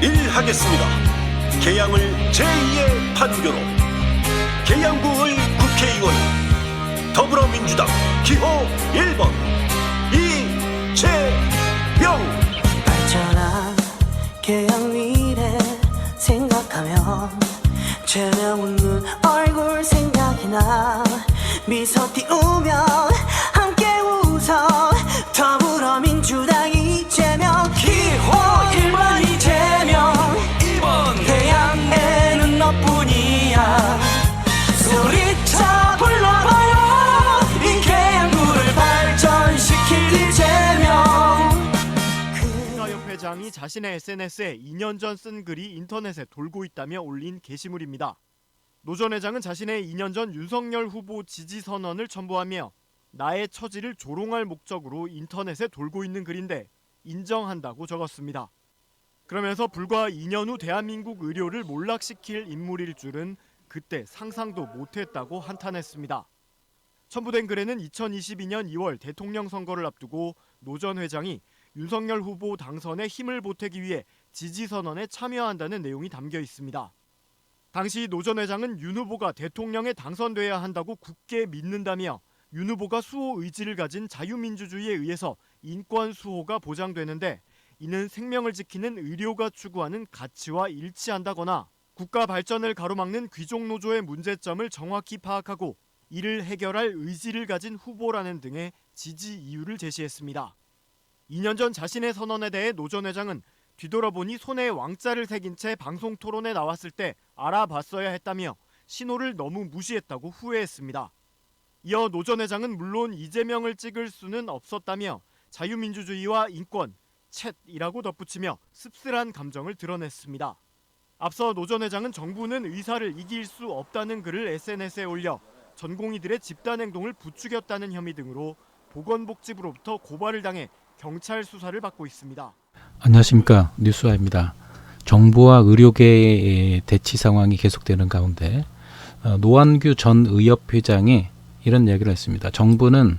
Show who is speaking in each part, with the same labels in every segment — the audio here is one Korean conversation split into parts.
Speaker 1: 일하겠습니다. 계양을 제2의 판교로. 계양구의 국회의원 더불어민주당 기호 1번 이재명.
Speaker 2: 발전한 계양 미래 생각하면 재명 웃는 얼굴 생각이 나. 미소 띄우며 함께 웃어. 더불어민주당 이재명 기호 1번 이재명. 2번 계양에는 너뿐이야. 소리쳐 불러봐요. 이 계양구를 발전시킬 이재명.
Speaker 3: 국가협회장이 자신의 SNS에 2년 전 쓴 글이 인터넷에 돌고 있다며 올린 게시물입니다. 노 전 회장은 자신의 2년 전 윤석열 후보 지지 선언을 첨부하며 나의 처지를 조롱할 목적으로 인터넷에 돌고 있는 글인데 인정한다고 적었습니다. 그러면서 불과 2년 후 대한민국 의료를 몰락시킬 인물일 줄은 그때 상상도 못했다고 한탄했습니다. 첨부된 글에는 2022년 2월 대통령 선거를 앞두고 노 전 회장이 윤석열 후보 당선에 힘을 보태기 위해 지지선언에 참여한다는 내용이 담겨 있습니다. 당시 노 전 회장은 윤 후보가 대통령에 당선돼야 한다고 굳게 믿는다며 윤 후보가 수호 의지를 가진 자유민주주의에 의해서 인권 수호가 보장되는데 이는 생명을 지키는 의료가 추구하는 가치와 일치한다거나 국가 발전을 가로막는 귀족노조의 문제점을 정확히 파악하고 이를 해결할 의지를 가진 후보라는 등의 지지 이유를 제시했습니다. 2년 전 자신의 선언에 대해 노 전 회장은 뒤돌아보니 손에 왕자를 새긴 채 방송 토론에 나왔을 때 알아봤어야 했다며 신호를 너무 무시했다고 후회했습니다. 이어 노 전 회장은 물론 이재명을 찍을 수는 없었다며 자유민주주의와 인권, 챗이라고 덧붙이며 씁쓸한 감정을 드러냈습니다. 앞서 노 전 회장은 정부는 의사를 이길 수 없다는 글을 SNS에 올려 전공의들의 집단행동을 부추겼다는 혐의 등으로 보건복지부로부터 고발을 당해 경찰 수사를 받고 있습니다.
Speaker 4: 안녕하십니까, 뉴스와입니다. 정부와 의료계의 대치 상황이 계속되는 가운데 노한규 전 의협회장이 이런 이야기를 했습니다. 정부는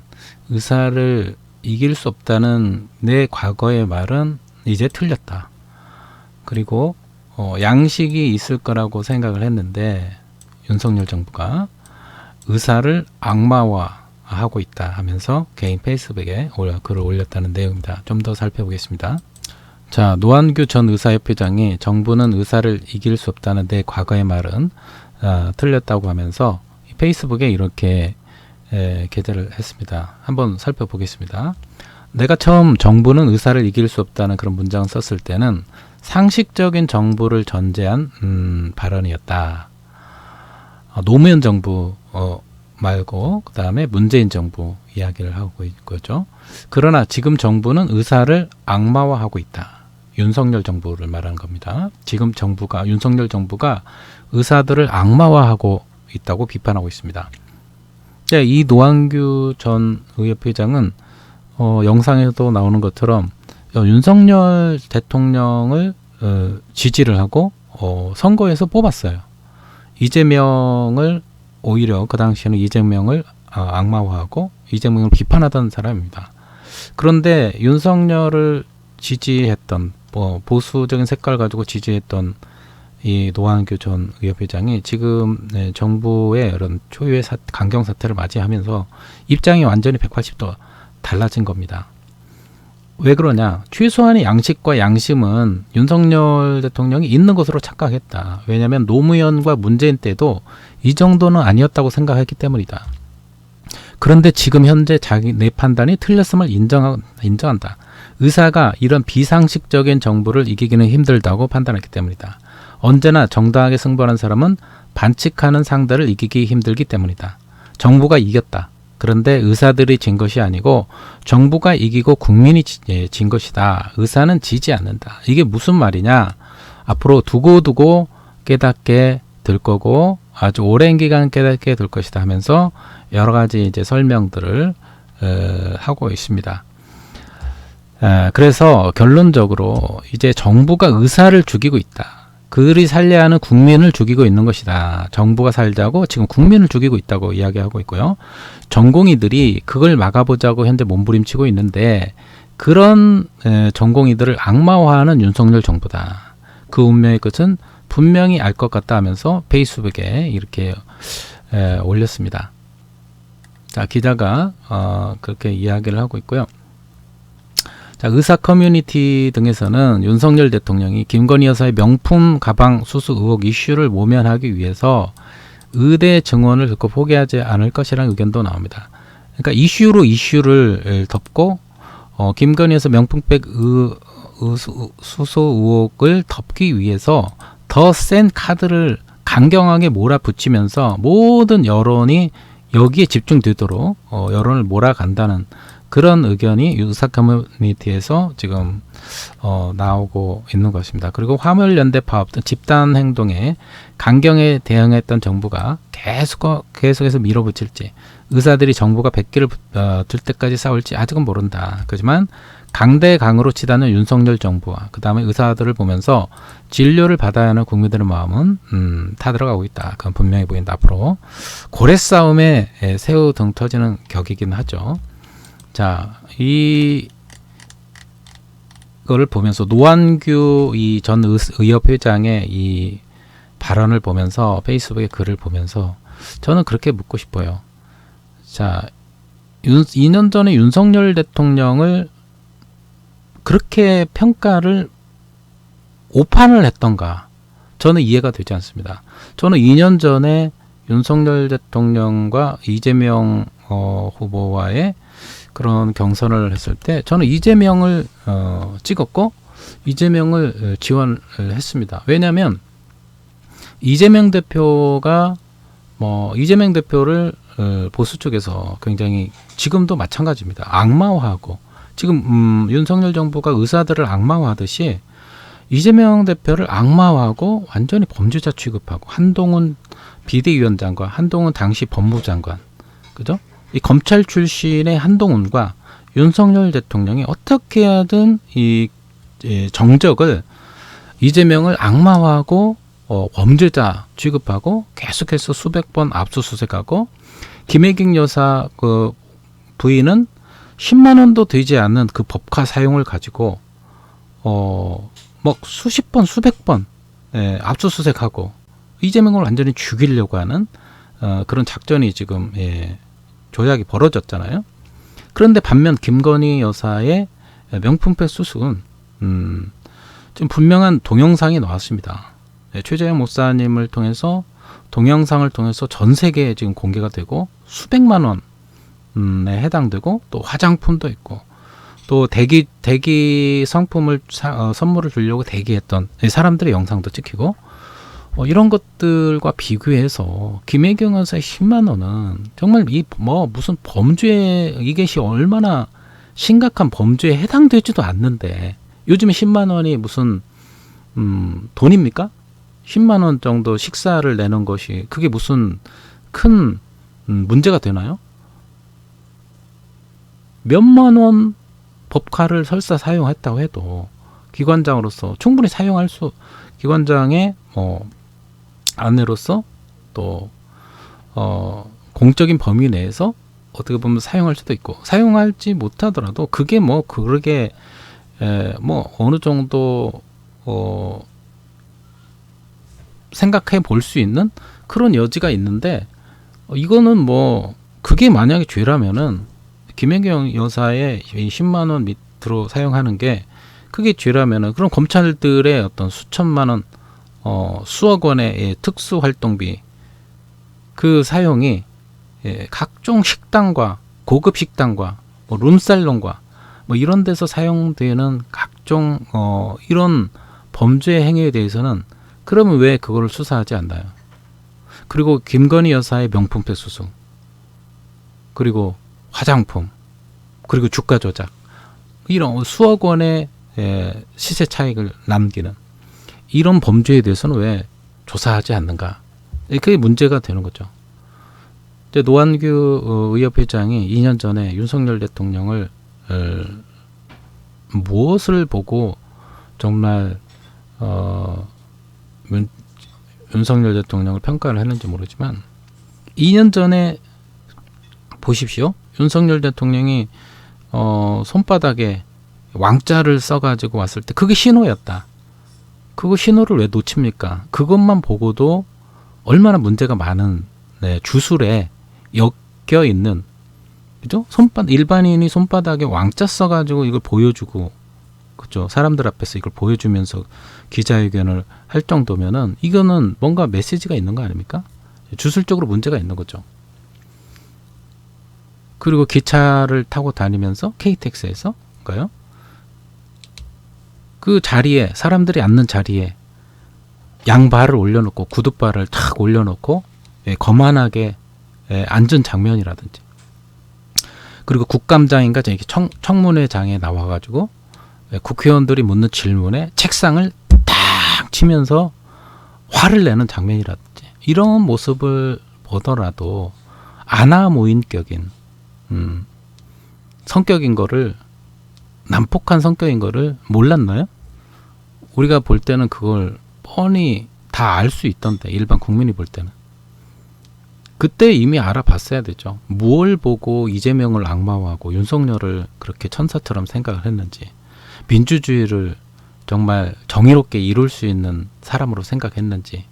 Speaker 4: 의사를 이길 수 없다는 내 과거의 말은 이제 틀렸다. 그리고 양식이 있을 거라고 생각을 했는데 윤석열 정부가 의사를 악마화하고 있다 하면서 개인 페이스북에 글을 올렸다는 내용입니다. 좀 더 살펴보겠습니다. 자, 노한규 전 의사협회장이 정부는 의사를 이길 수 없다는 내 과거의 말은 틀렸다고 하면서 페이스북에 이렇게 게재를 했습니다. 한번 살펴보겠습니다. 내가 처음 정부는 의사를 이길 수 없다는 그런 문장을 썼을 때는 상식적인 정부를 전제한 발언이었다. 노무현 정부 말고 그 다음에 문재인 정부 이야기를 하고 있거죠. 그러나 지금 정부는 의사를 악마화하고 있다. 윤석열 정부를 말하는 겁니다. 지금 정부가 윤석열 정부가 의사들을 악마화하고 있다고 비판하고 있습니다. 이 노한규 전 의협회장은 영상에도 나오는 것처럼 윤석열 대통령을 지지를 하고 선거에서 뽑았어요. 이재명을 오히려 그 당시에는 이재명을 악마화하고 이재명을 비판하던 사람입니다. 그런데 윤석열을 지지했던 보수적인 색깔 가지고 지지했던 이 노한규 전 의협회장이 지금 정부의 이런 초유의 강경 사태를 맞이하면서 입장이 완전히 180도 달라진 겁니다. 왜 그러냐? 최소한의 양식과 양심은 윤석열 대통령이 있는 것으로 착각했다. 왜냐하면 노무현과 문재인 때도 이 정도는 아니었다고 생각했기 때문이다. 그런데 지금 현재 내 판단이 틀렸음을 인정한다. 의사가 이런 비상식적인 정부를 이기기는 힘들다고 판단했기 때문이다. 언제나 정당하게 승부하는 사람은 반칙하는 상대를 이기기 힘들기 때문이다. 정부가 이겼다. 그런데 의사들이 진 것이 아니고 정부가 이기고 국민이 진 것이다. 의사는 지지 않는다. 이게 무슨 말이냐? 앞으로 두고두고 깨닫게 될 거고 아주 오랜 기간 깨닫게 될 것이다 하면서 여러 가지 이제 설명들을 하고 있습니다. 그래서 결론적으로 이제 정부가 의사를 죽이고 있다. 그들이 살려야 하는 국민을 죽이고 있는 것이다. 정부가 살자고 지금 국민을 죽이고 있다고 이야기하고 있고요. 전공의들이 그걸 막아보자고 현재 몸부림치고 있는데 그런 전공의들을 악마화하는 윤석열 정부다. 그 운명의 끝은 분명히 알 것 같다 하면서 페이스북에 이렇게 올렸습니다. 자, 기자가 그렇게 이야기를 하고 있고요. 자, 의사 커뮤니티 등에서는 윤석열 대통령이 김건희 여사의 명품 가방 수수 의혹 이슈를 모면하기 위해서 의대 증원을 결코 포기하지 않을 것이라는 의견도 나옵니다. 그러니까 이슈로 이슈를 덮고 김건희 여사 명품백 수수 의혹을 덮기 위해서 더 센 카드를 강경하게 몰아붙이면서 모든 여론이 여기에 집중되도록 여론을 몰아간다는 그런 의견이 의사 커뮤니티에서 지금 나오고 있는 것입니다. 그리고 화물연대 파업 등 집단 행동에 강경에 대응했던 정부가 계속해서 밀어붙일지, 의사들이 정부가 백기를 들 때까지 싸울지 아직은 모른다. 그렇지만 강대강으로 치닫는 윤석열 정부와 그 다음에 의사들을 보면서 진료를 받아야 하는 국민들의 마음은 타들어가고 있다. 그건 분명히 보인다. 앞으로 고래 싸움에 새우 등 터지는 격이긴 하죠. 자, 이거를 보면서 노안규 이 전 의협 회장의 이 발언을 보면서 페이스북에 글을 보면서 저는 그렇게 묻고 싶어요. 자, 2년 전에 윤석열 대통령을 그렇게 평가를 오판을 했던가? 저는 이해가 되지 않습니다. 저는 2년 전에 윤석열 대통령과 이재명 후보와의 그런 경선을 했을 때 저는 이재명을 찍었고 이재명을 지원을 했습니다. 왜냐하면 이재명 대표가 이재명 대표를 보수 쪽에서 굉장히 지금도 마찬가지입니다. 악마화하고 지금 윤석열 정부가 의사들을 악마화하듯이 이재명 대표를 악마화하고 완전히 범죄자 취급하고 한동훈 비대위원장과 한동훈 당시 법무장관, 그죠? 이 검찰 출신의 한동훈과 윤석열 대통령이 어떻게 하든 이 정적을 이재명을 악마화하고 범죄자 취급하고 계속해서 수백 번 압수수색하고 김혜경 여사 그 부인은 10만 원도 되지 않는 그 법카 사용을 가지고 수십 번 수백 번 압수수색하고 이재명을 완전히 죽이려고 하는 그런 작전이 지금 조작이 벌어졌잖아요. 그런데 반면 김건희 여사의 명품백 수수는 좀 분명한 동영상이 나왔습니다. 최재형 목사님을 통해서 동영상을 통해서 전 세계에 지금 공개가 되고 수백만 원에 해당되고 또 화장품도 있고 또 대기 상품을 선물을 주려고 대기했던 사람들의 영상도 찍히고 이런 것들과 비교해서 김혜경 여사의 10만 원은 정말 무슨 범죄 이것이 얼마나 심각한 범죄에 해당되지도 않는데 요즘에 10만 원이 무슨 돈입니까? 10만 원 정도 식사를 내는 것이 그게 무슨 큰 문제가 되나요? 몇만 원 법카를 설사 사용했다고 해도 기관장으로서 충분히 사용할 수 기관장의 아내로서 또 공적인 범위 내에서 어떻게 보면 사용할 수도 있고 사용할지 못하더라도 그게 그러게 어느 정도 생각해 볼 수 있는 그런 여지가 있는데 이거는 그게 만약에 죄라면은 김혜경 여사의 10만 원 밑으로 사용하는 게 그게 죄라면은 그럼 검찰들의 어떤 수천만 원 수억 원의 특수 활동비 그 사용이 각종 식당과 고급 식당과 룸살롱과 이런 데서 사용되는 각종 이런 범죄 행위에 대해서는 그러면 왜 그거를 수사하지 않나요? 그리고 김건희 여사의 명품백 수수 그리고 화장품 그리고 주가 조작 이런 수억 원의 시세 차익을 남기는 이런 범죄에 대해서는 왜 조사하지 않는가? 그게 문제가 되는 거죠. 노안규 의협 회장이 2년 전에 윤석열 대통령을 무엇을 보고 정말 윤석열 대통령을 평가를 했는지 모르지만 2년 전에 보십시오. 윤석열 대통령이 손바닥에 왕자를 써가지고 왔을 때 그게 신호였다. 그거 신호를 왜 놓칩니까? 그것만 보고도 얼마나 문제가 많은 주술에 엮여 있는, 그죠? 일반인이 손바닥에 왕자 써가지고 이걸 보여주고, 그죠? 사람들 앞에서 이걸 보여주면서 기자회견을 할 정도면은 이거는 뭔가 메시지가 있는 거 아닙니까? 주술적으로 문제가 있는 거죠. 그리고 기차를 타고 다니면서 KTX에서인가요? 그 자리에, 사람들이 앉는 자리에 양발을 올려놓고 구둣발을 탁 올려놓고 거만하게 앉은 장면이라든지, 그리고 국감장인가 저기 청문회장에 나와가지고 국회의원들이 묻는 질문에 책상을 탁 치면서 화를 내는 장면이라든지, 이런 모습을 보더라도 아나무인격인 성격인 거를, 난폭한 성격인 거를 몰랐나요? 우리가 볼 때는 그걸 뻔히 다 알 수 있던데, 일반 국민이 볼 때는. 그때 이미 알아봤어야 되죠. 무엇을 보고 이재명을 악마화하고 윤석열을 그렇게 천사처럼 생각을 했는지, 민주주의를 정말 정의롭게 이룰 수 있는 사람으로 생각했는지.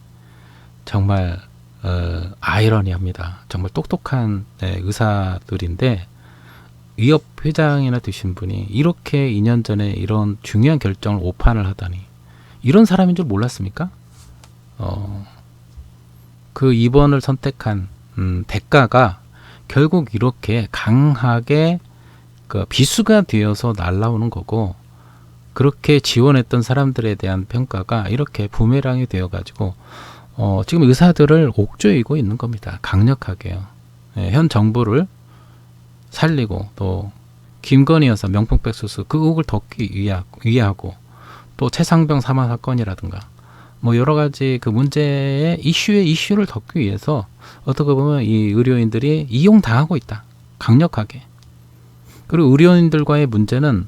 Speaker 4: 정말 아이러니합니다. 정말 똑똑한 의사들인데 의협 회장이나 되신 분이 이렇게 2년 전에 이런 중요한 결정을 오판을 하다니, 이런 사람인 줄 몰랐습니까? 그 2번을 선택한 대가가 결국 이렇게 강하게 그 비수가 되어서 날라오는 거고, 그렇게 지원했던 사람들에 대한 평가가 이렇게 부메랑이 되어가지고 지금 의사들을 옥죄이고 있는 겁니다. 강력하게요. 현 정부를 살리고, 또 김건희 여사 명품백수수 그 의혹을 덮기 위하고, 또 최상병 사망 사건이라든가 뭐 여러 가지 그 문제의 이슈를 덮기 위해서 어떻게 보면 이 의료인들이 이용당하고 있다. 강력하게. 그리고 의료인들과의 문제는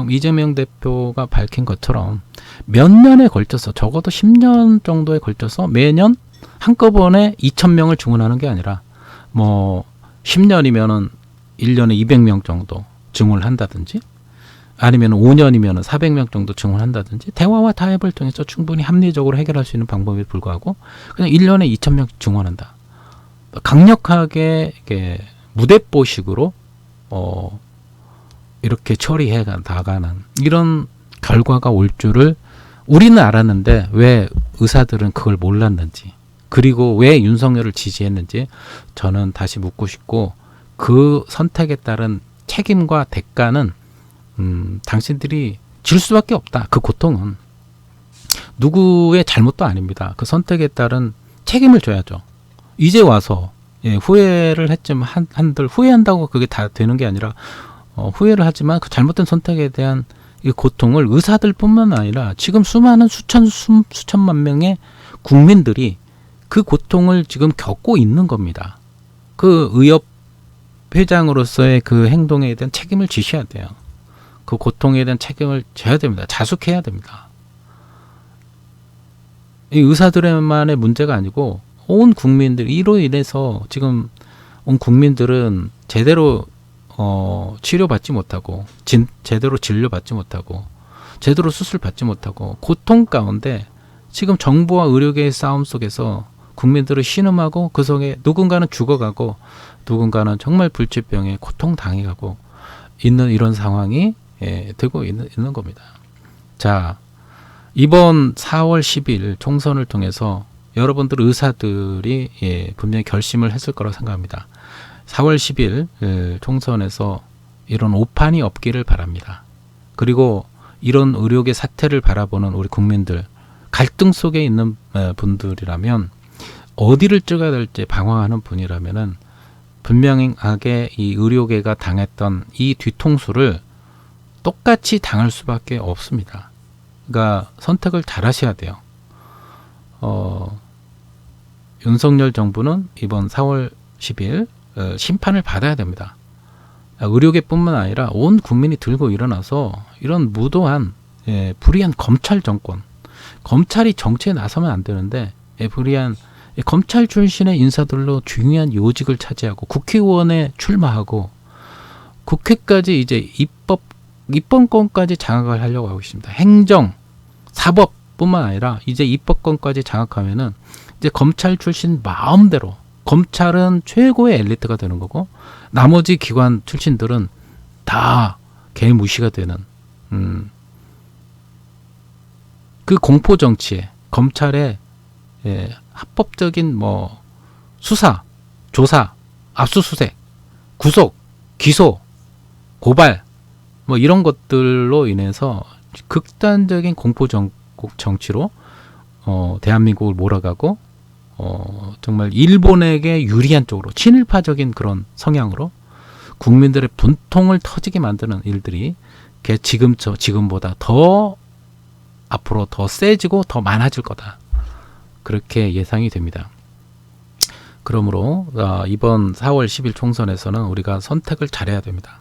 Speaker 4: 이재명 대표가 밝힌 것처럼 몇 년에 걸쳐서, 적어도 10년 정도에 걸쳐서 매년 한꺼번에 2,000명을 증원하는 게 아니라, 뭐 10년이면은 1년에 200명 정도 증원을 한다든지, 아니면 5년이면 400명 정도 증원한다든지, 대화와 타협을 통해서 충분히 합리적으로 해결할 수 있는 방법에 불구하고 그냥 1년에 2,000명 증원한다. 강력하게 이렇게 무대뽀식으로 이렇게 처리해 나가는 이런 결과가 올 줄을 우리는 알았는데 왜 의사들은 그걸 몰랐는지, 그리고 왜 윤석열을 지지했는지 저는 다시 묻고 싶고, 그 선택에 따른 책임과 대가는 당신들이 질 수밖에 없다. 그 고통은 누구의 잘못도 아닙니다. 그 선택에 따른 책임을 져야죠. 이제 와서 후회를 했지만 한들 후회한다고 그게 다 되는 게 아니라, 후회를 하지만 그 잘못된 선택에 대한 이 고통을 의사들뿐만 아니라 지금 수많은 수천만 명의 국민들이 그 고통을 지금 겪고 있는 겁니다. 그 의협 회장으로서의 그 행동에 대한 책임을 지셔야 돼요. 그 고통에 대한 책임을 져야 됩니다. 자숙해야 됩니다. 이 의사들만의 문제가 아니고 온 국민들, 이로 인해서 지금 온 국민들은 제대로 치료받지 못하고, 제대로 진료받지 못하고, 제대로 수술받지 못하고, 고통 가운데 지금 정부와 의료계의 싸움 속에서 국민들을 신음하고, 그 속에 누군가는 죽어가고 누군가는 정말 불치병에 고통당해가고 있는 이런 상황이 되고 있는 겁니다. 자, 이번 4월 10일 총선을 통해서 여러분들 의사들이 분명히 결심을 했을 거라고 생각합니다. 4월 10일 총선에서 이런 오판이 없기를 바랍니다. 그리고 이런 의료계 사태를 바라보는 우리 국민들, 갈등 속에 있는 분들이라면, 어디를 찍어야 될지 방황하는 분이라면은 분명하게 이 의료계가 당했던 이 뒤통수를 똑같이 당할 수밖에 없습니다. 그러니까 선택을 잘 하셔야 돼요. 윤석열 정부는 이번 4월 10일 심판을 받아야 됩니다. 의료계뿐만 아니라 온 국민이 들고 일어나서 이런 무도한 불의한 검찰 정권, 검찰이 정치에 나서면 안 되는데 불의한 검찰 출신의 인사들로 중요한 요직을 차지하고 국회의원에 출마하고 국회까지 이제 입법권까지 장악을 하려고 하고 있습니다. 행정, 사법뿐만 아니라 이제 입법권까지 장악하면은 이제 검찰 출신 마음대로, 검찰은 최고의 엘리트가 되는 거고 나머지 기관 출신들은 다 개무시가 되는 그 공포 정치에 검찰의 합법적인 뭐 수사, 조사, 압수수색, 구속, 기소, 고발 뭐 이런 것들로 인해서 극단적인 공포 정치로 대한민국을 몰아가고 정말 일본에게 유리한 쪽으로 친일파적인 그런 성향으로 국민들의 분통을 터지게 만드는 일들이 지금보다 더 앞으로 더 세지고 더 많아질 거다. 그렇게 예상이 됩니다. 그러므로 이번 4월 10일 총선에서는 우리가 선택을 잘해야 됩니다.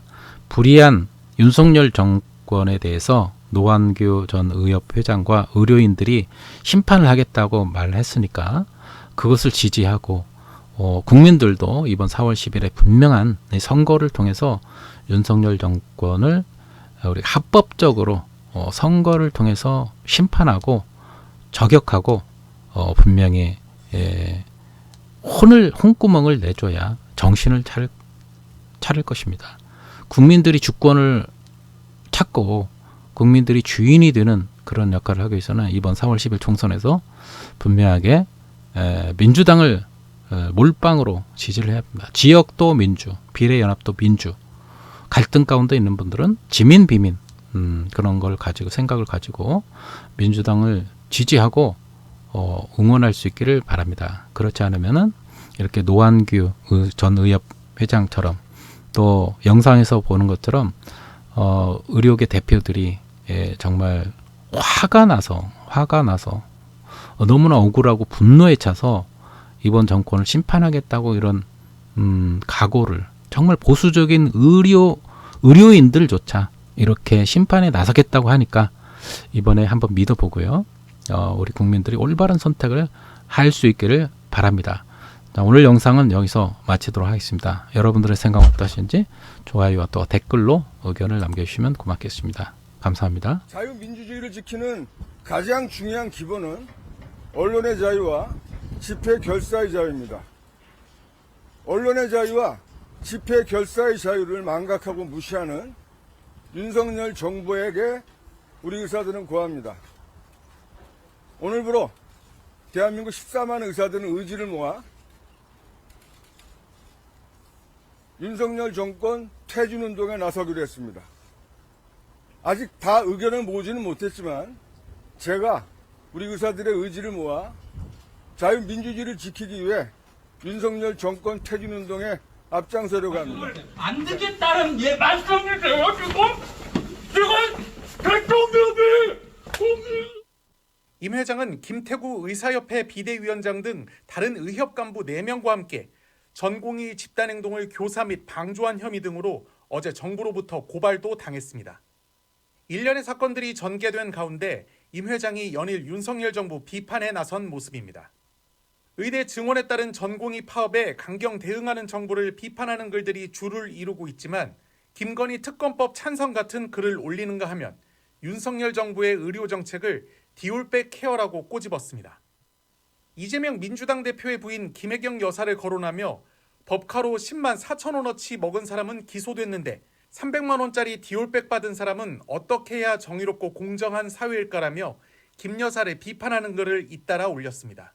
Speaker 4: 불의한 윤석열 정권에 대해서 노환규 전 의협회장과 의료인들이 심판을 하겠다고 말했으니까 그것을 지지하고 국민들도 이번 4월 10일에 분명한 선거를 통해서 윤석열 정권을 우리 합법적으로 선거를 통해서 심판하고 저격하고 분명히 홍구멍을 내줘야 정신을 차릴 것입니다. 국민들이 주권을 찾고 국민들이 주인이 되는 그런 역할을 하기 위해서는 이번 4월 10일 총선에서 분명하게 민주당을 몰빵으로 지지를 해야 합니다. 지역도 민주, 비례연합도 민주, 갈등 가운데 있는 분들은 지민, 비민 그런 걸 가지고 생각을 가지고 민주당을 지지하고 응원할 수 있기를 바랍니다. 그렇지 않으면은 이렇게 노환규 전 의협 회장처럼 또 영상에서 보는 것처럼 의료계 대표들이 정말 화가 나서 너무나 억울하고 분노에 차서 이번 정권을 심판하겠다고 이런 각오를 정말 보수적인 의료인들조차 이렇게 심판에 나서겠다고 하니까 이번에 한번 믿어보고요. 우리 국민들이 올바른 선택을 할 수 있기를 바랍니다. 자, 오늘 영상은 여기서 마치도록 하겠습니다. 여러분들의 생각 어떠신지 좋아요와 또 댓글로 의견을 남겨주시면 고맙겠습니다. 감사합니다.
Speaker 5: 자유민주주의를 지키는 가장 중요한 기본은 언론의 자유와 집회 결사의 자유입니다. 언론의 자유와 집회 결사의 자유를 망각하고 무시하는 윤석열 정부에게 우리 의사들은 고합니다. 오늘부로 대한민국 14만 의사들은 의지를 모아 윤석열 정권 퇴진운동에 나서기로 했습니다. 아직 다 의견을 모으지는 못했지만 제가 우리 의사들의 의지를 모아 자유민주주의를 지키기 위해 윤석열 정권 퇴진운동에 앞장서려고 합니다.
Speaker 6: 안 되겠다는 예 말씀이세요 지금 대통령이
Speaker 7: 임 회장은 김태구 의사협회 비대위원장 등 다른 의협 간부 4명과 함께 전공의 집단행동을 교사 및 방조한 혐의 등으로 어제 정부로부터 고발도 당했습니다. 일련의 사건들이 전개된 가운데 임 회장이 연일 윤석열 정부 비판에 나선 모습입니다. 의대 증원에 따른 전공의 파업에 강경 대응하는 정부를 비판하는 글들이 줄을 이루고 있지만 김건희 특검법 찬성 같은 글을 올리는가 하면 윤석열 정부의 의료 정책을 디올백 케어라고 꼬집었습니다. 이재명 민주당 대표의 부인 김혜경 여사를 거론하며 법카로 10만 4천 원어치 먹은 사람은 기소됐는데 300만 원짜리 디올백 받은 사람은 어떻게 해야 정의롭고 공정한 사회일까라며 김 여사를 비판하는 글을 잇따라 올렸습니다.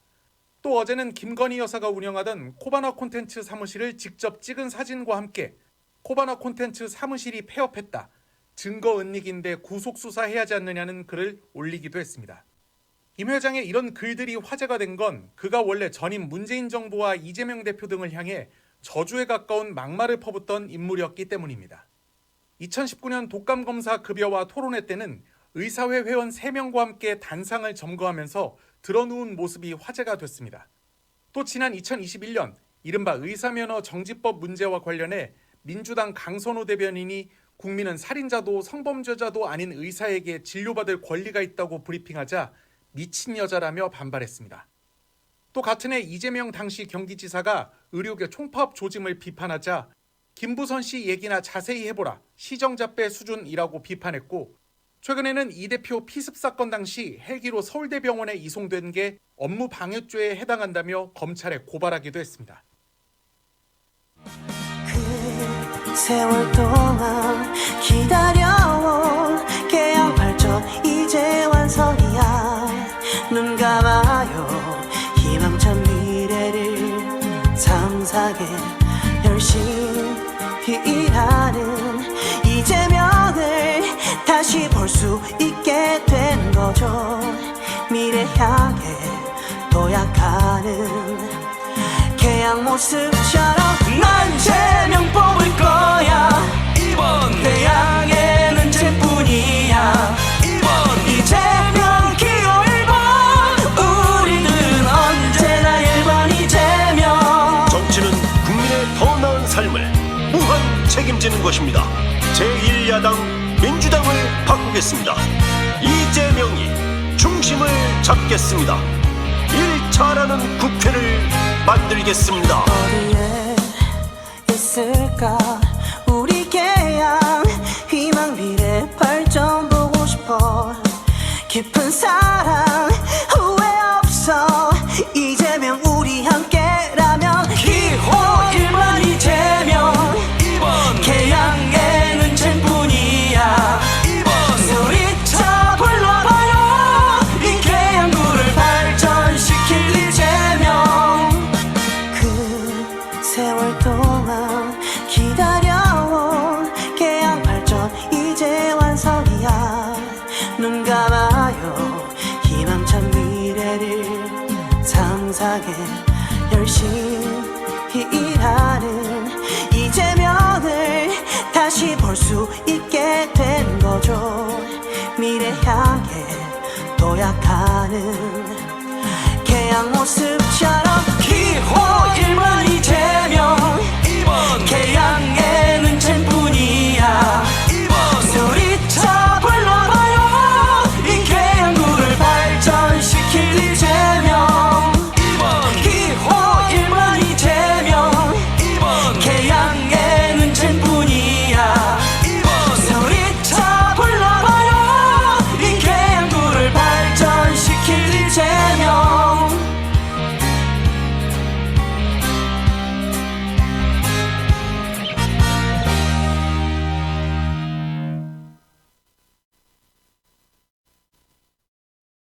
Speaker 7: 또 어제는 김건희 여사가 운영하던 코바나 콘텐츠 사무실을 직접 찍은 사진과 함께 코바나 콘텐츠 사무실이 폐업했다. 증거 은닉인데 구속수사해야 하지 않느냐는 글을 올리기도 했습니다. 임 회장의 이런 글들이 화제가 된 건 그가 원래 전임 문재인 정부와 이재명 대표 등을 향해 저주에 가까운 막말을 퍼붓던 인물이었기 때문입니다. 2019년 독감검사 급여와 토론회 때는 의사회 회원 3명과 함께 단상을 점거하면서 드러누운 모습이 화제가 됐습니다. 또 지난 2021년 이른바 의사면허 정지법 문제와 관련해 민주당 강선호 대변인이 국민은 살인자도 성범죄자도 아닌 의사에게 진료받을 권리가 있다고 브리핑하자 미친 여자라며 반발했습니다. 또 같은 해 이재명 당시 경기지사가 의료계 총파업 조짐을 비판하자 김부선 씨 얘기나 자세히 해보라 시정잡배 수준이라고 비판했고 최근에는 이 대표 피습 사건 당시 헬기로 서울대병원에 이송된 게 업무 방해죄에 해당한다며 검찰에 고발하기도 했습니다.
Speaker 2: 그 세월 동안 기다려온 계양 발전 이제 완성이야. 눈 감아요 희망찬 미래를 상상해 열심히 일하는 이재명을 다시 볼 수 있게 된 거죠. 미래 향해 도약하는 계양 모습처럼 난 재명 뽑을 거야. 이번 계양에는 쟤뿐이야. 이번 이재명 기호 1번. 우리들은 언제나 1번 이재명.
Speaker 1: 정치는 국민의 더 나은 삶을 무한 책임지는 것입니다. 제1야당 민주당을 바꾸겠습니다. 이재명이 중심을 잡겠습니다. 일 잘하는 국회를 만들겠습니다.
Speaker 2: 어디에 있을까 우리 계양 희망 미래 발전 보고 싶어. 깊은 사랑 후회 없어. 이재명 우리 함께라면 기호 1번 이재명. 이번 계양에는 쟤뿐이야. 이번 소리쳐 불러봐요 이 계양구를 발전시킬 이재명. 그 세월 동안 기다려온 계양 발전 이제 완성이야. 눈 감아요 희망찬 미래를 상상해 열심히 일하는 이재명을 다시 볼 수 있게 된 거죠. 미래 향해 도약하는 계양 모습처럼